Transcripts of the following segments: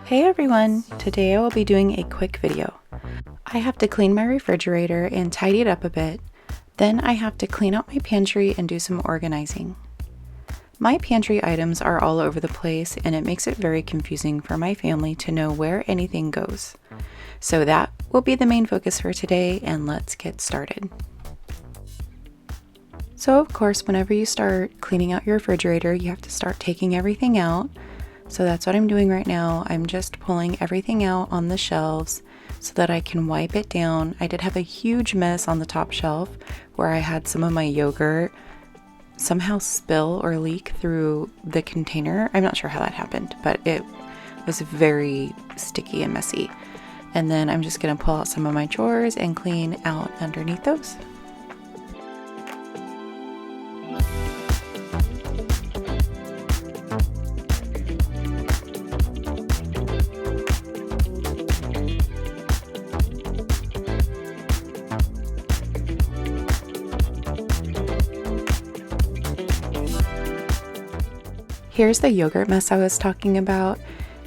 Hey everyone! Today I will be doing a quick video. I have to clean my refrigerator and tidy it up a bit. Then I have to clean out my pantry and do some organizing. My pantry items are all over the place and it makes it very confusing for my family to know where anything goes. So that will be the main focus for today, and let's get started. So of course, whenever you start cleaning out your refrigerator, you have to start taking everything out. So that's what I'm doing right now. I'm just pulling everything out on the shelves so that I can wipe it down. I did have a huge mess on the top shelf where I had some of my yogurt somehow spill or leak through the container. I'm not sure how that happened, but it was very sticky and messy. And then I'm just going to pull out some of my drawers and clean out underneath those. Here's the yogurt mess I was talking about.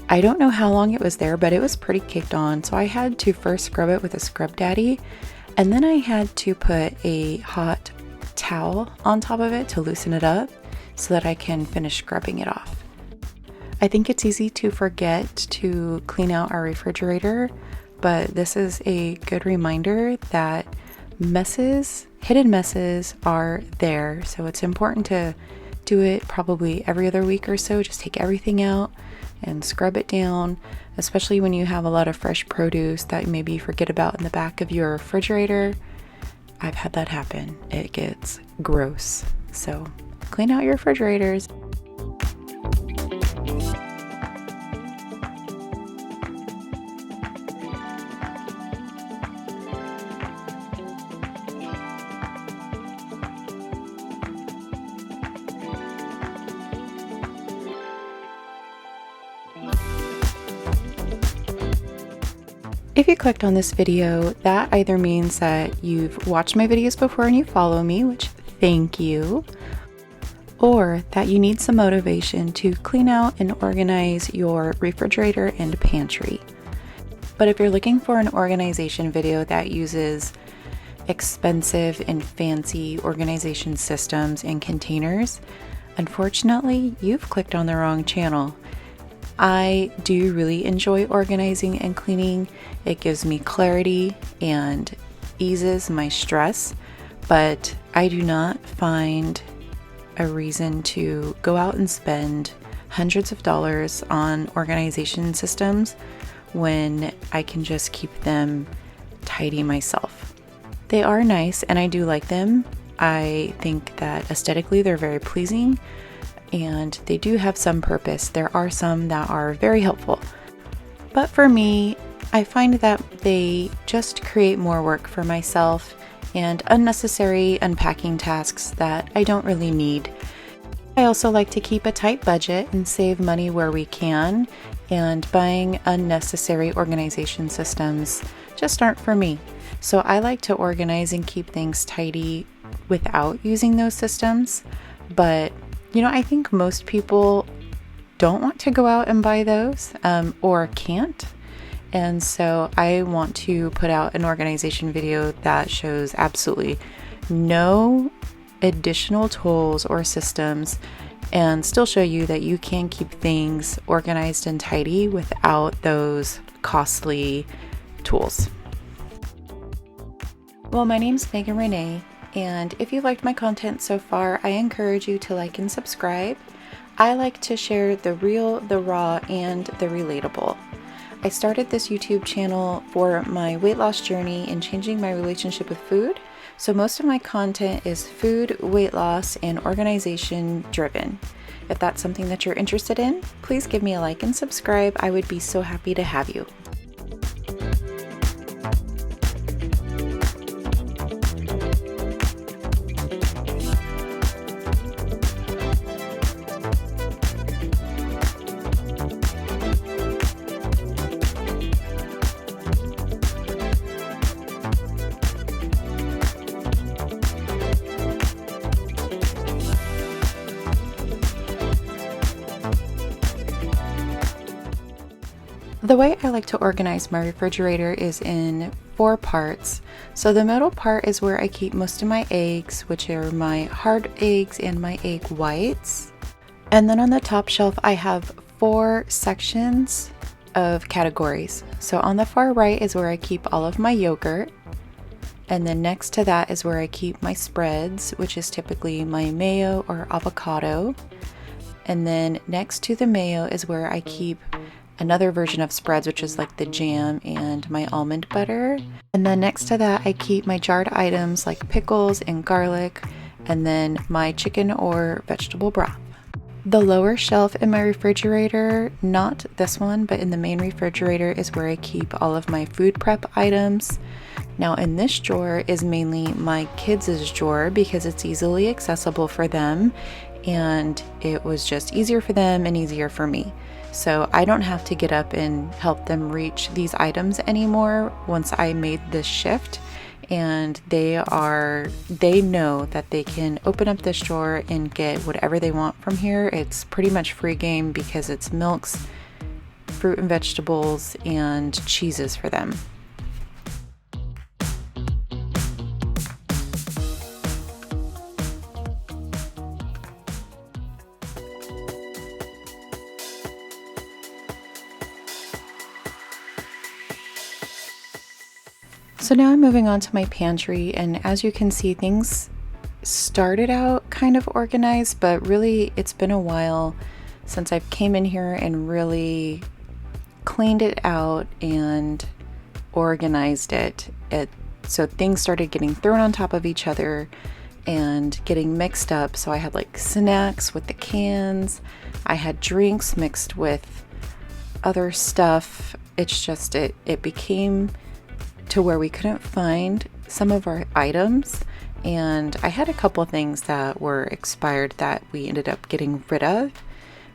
I don't know how long it was there, but it was pretty caked on. So I had to first scrub it with a scrub daddy, and then I had to put a hot towel on top of it to loosen it up so that I can finish scrubbing it off. I think it's easy to forget to clean out our refrigerator, but this is a good reminder that hidden messes are there. So it's important to do it probably every other week or so. Just take everything out and scrub it down, especially when you have a lot of fresh produce that maybe you forget about in the back of your refrigerator. I've had that happen. It gets gross. So clean out your refrigerators. If you clicked on this video, that either means that you've watched my videos before and you follow me, which thank you, or that you need some motivation to clean out and organize your refrigerator and pantry. But if you're looking for an organization video that uses expensive and fancy organization systems and containers, unfortunately, you've clicked on the wrong channel. I do really enjoy organizing and cleaning. It gives me clarity and eases my stress, but I do not find a reason to go out and spend hundreds of dollars on organization systems when I can just keep them tidy myself. They are nice and I do like them. I think that aesthetically they're very pleasing, and they do have some purpose. There are some that are very helpful. But for me, I find that they just create more work for myself and unnecessary unpacking tasks that I don't really need. I also like to keep a tight budget and save money where we can, and buying unnecessary organization systems just aren't for me. So I like to organize and keep things tidy without using those systems, but I think most people don't want to go out and buy those or can't. And so I want to put out an organization video that shows absolutely no additional tools or systems and still show you that you can keep things organized and tidy without those costly tools. Well, my name's Megan Renee. And if you've liked my content so far, I encourage you to like and subscribe. I like to share the real, the raw, and the relatable. I started this YouTube channel for my weight loss journey and changing my relationship with food. So most of my content is food, weight loss, and organization driven. If that's something that you're interested in, please give me a like and subscribe. I would be so happy to have you. The way I like to organize my refrigerator is in 4 parts. So the middle part is where I keep most of my eggs, which are my hard eggs and my egg whites. And then on the top shelf, I have 4 sections of categories. So on the far right is where I keep all of my yogurt. And then next to that is where I keep my spreads, which is typically my mayo or avocado. And then next to the mayo is where I keep another version of spreads, which is like the jam and my almond butter. And then next to that, I keep my jarred items like pickles and garlic, and then my chicken or vegetable broth. The lower shelf in my refrigerator, not this one, but in the main refrigerator, is where I keep all of my food prep items. Now in this drawer is mainly my kids' drawer because it's easily accessible for them, and it was just easier for them and easier for me. So I don't have to get up and help them reach these items anymore once I made this shift. And they know that they can open up this drawer and get whatever they want from here. It's pretty much free game because it's milks, fruit and vegetables, and cheeses for them. So now I'm moving on to my pantry, and as you can see, things started out kind of organized, but really it's been a while since I've came in here and really cleaned it out and organized it. So things started getting thrown on top of each other and getting mixed up. So I had like snacks with the cans, I had drinks mixed with other stuff. It's just, it became to where we couldn't find some of our items, and I had a couple things that were expired that we ended up getting rid of,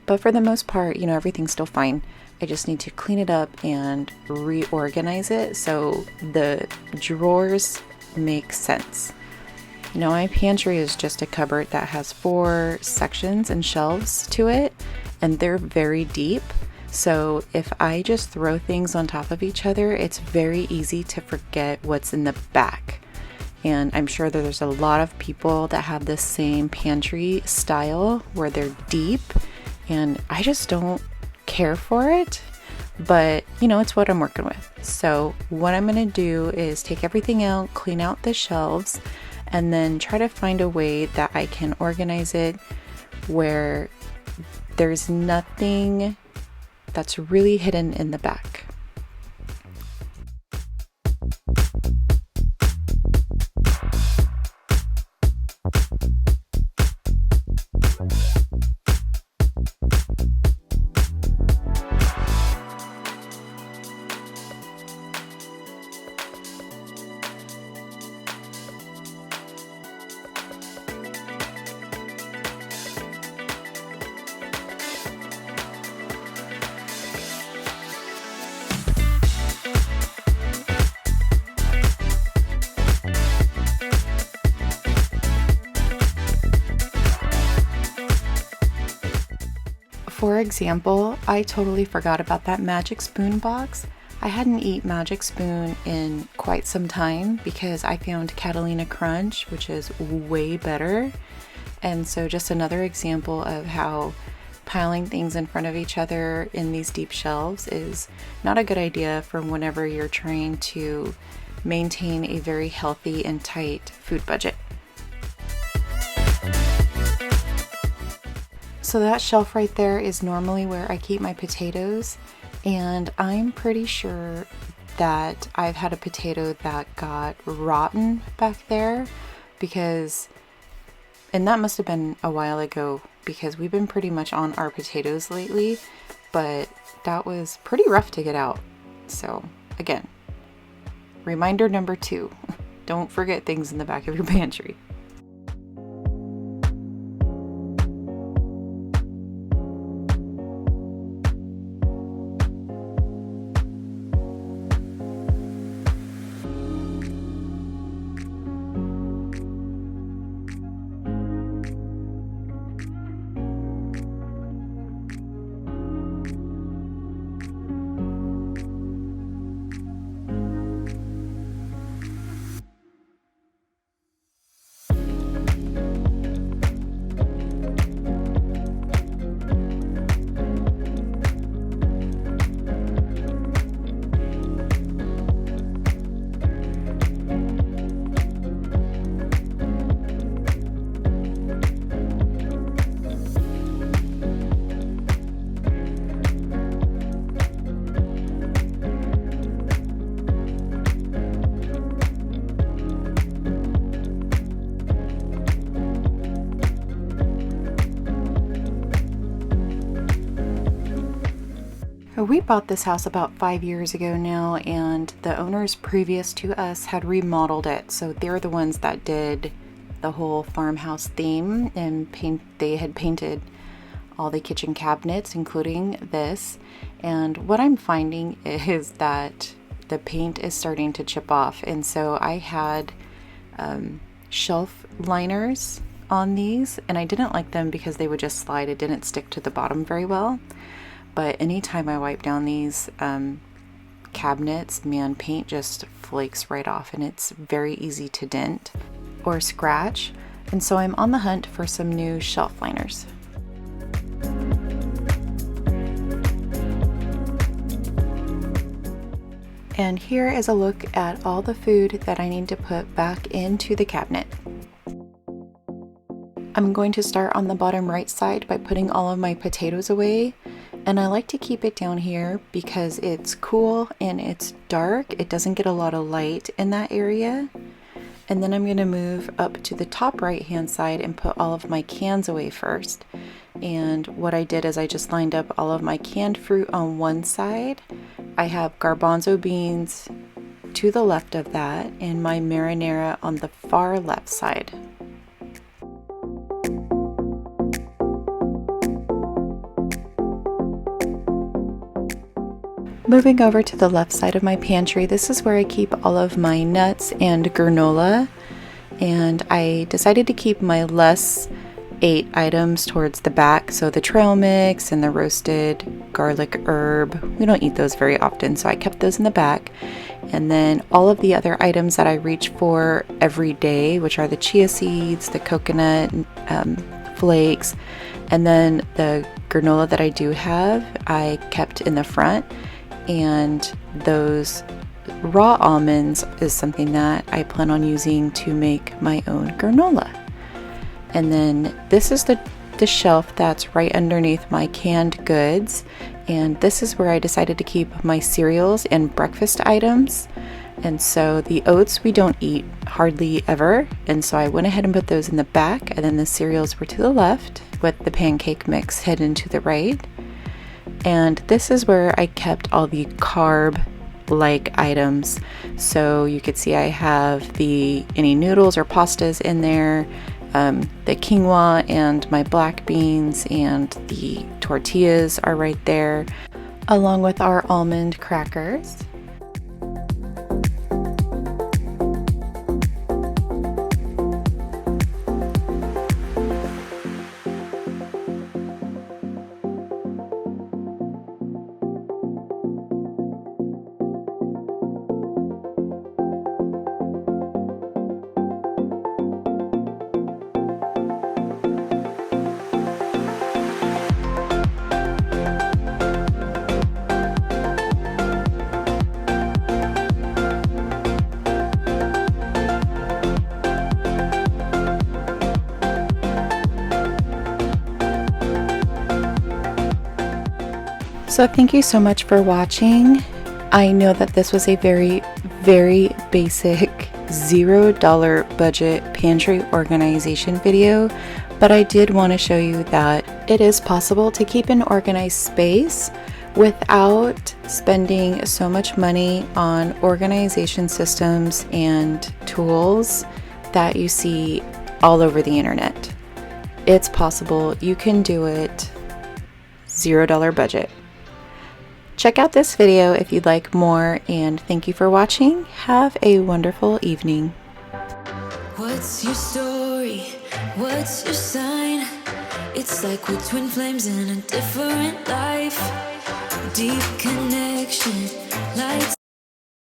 but for the most part, everything's still fine. I just need to clean it up and reorganize it so the drawers make sense. My pantry is just a cupboard that has 4 sections and shelves to it, and they're very deep. So if I just throw things on top of each other, it's very easy to forget what's in the back. And I'm sure that there's a lot of people that have the same pantry style where they're deep, and I just don't care for it. But it's what I'm working with. So what I'm gonna do is take everything out, clean out the shelves, and then try to find a way that I can organize it where there's nothing that's really hidden in the back. For example, I totally forgot about that Magic Spoon box. I hadn't eaten Magic Spoon in quite some time because I found Catalina Crunch, which is way better. And so just another example of how piling things in front of each other in these deep shelves is not a good idea for whenever you're trying to maintain a very healthy and tight food budget. So that shelf right there is normally where I keep my potatoes, and I'm pretty sure that I've had a potato that got rotten back there and that must have been a while ago because we've been pretty much on our potatoes lately, but that was pretty rough to get out. So again, reminder number 2, don't forget things in the back of your pantry. We bought this house about 5 years ago now, and the owners previous to us had remodeled it. So they're the ones that did the whole farmhouse theme, and they had painted all the kitchen cabinets, including this. And what I'm finding is that the paint is starting to chip off. And so I had shelf liners on these, and I didn't like them because they would just slide. It didn't stick to the bottom very well. But anytime I wipe down these cabinets, man, paint just flakes right off, and it's very easy to dent or scratch. And so I'm on the hunt for some new shelf liners. And here is a look at all the food that I need to put back into the cabinet. I'm going to start on the bottom right side by putting all of my potatoes away. And I like to keep it down here because it's cool and it's dark. It doesn't get a lot of light in that area. And then I'm going to move up to the top right hand side and put all of my cans away first. And what I did is I just lined up all of my canned fruit on one side. I have garbanzo beans to the left of that, and my marinara on the far left side. Moving over to the left side of my pantry, this is where I keep all of my nuts and granola, and I decided to keep my less ate items towards the back, so the trail mix and the roasted garlic herb. We don't eat those very often, so I kept those in the back. And then all of the other items that I reach for every day, which are the chia seeds, the coconut flakes, and then the granola that I do have, I kept in the front. And those raw almonds is something that I plan on using to make my own granola. And then this is the shelf that's right underneath my canned goods, and this is where I decided to keep my cereals and breakfast items. And so the oats we don't eat hardly ever, and so I went ahead and put those in the back, and then the cereals were to the left with the pancake mix hidden to the right. And this is where I kept all the carb-like items. So you could see I have any noodles or pastas in there, the quinoa and my black beans, and the tortillas are right there, along with our almond crackers. So thank you so much for watching. I know that this was a very, very basic $0 budget pantry organization video, but I did want to show you that it is possible to keep an organized space without spending so much money on organization systems and tools that you see all over the internet. It's possible. You can do it. $0 budget. Check out this video if you'd like more, and thank you for watching. Have a wonderful evening. What's your story? What's your sign? It's like we're twin flames in a different life. Deep connection, lights.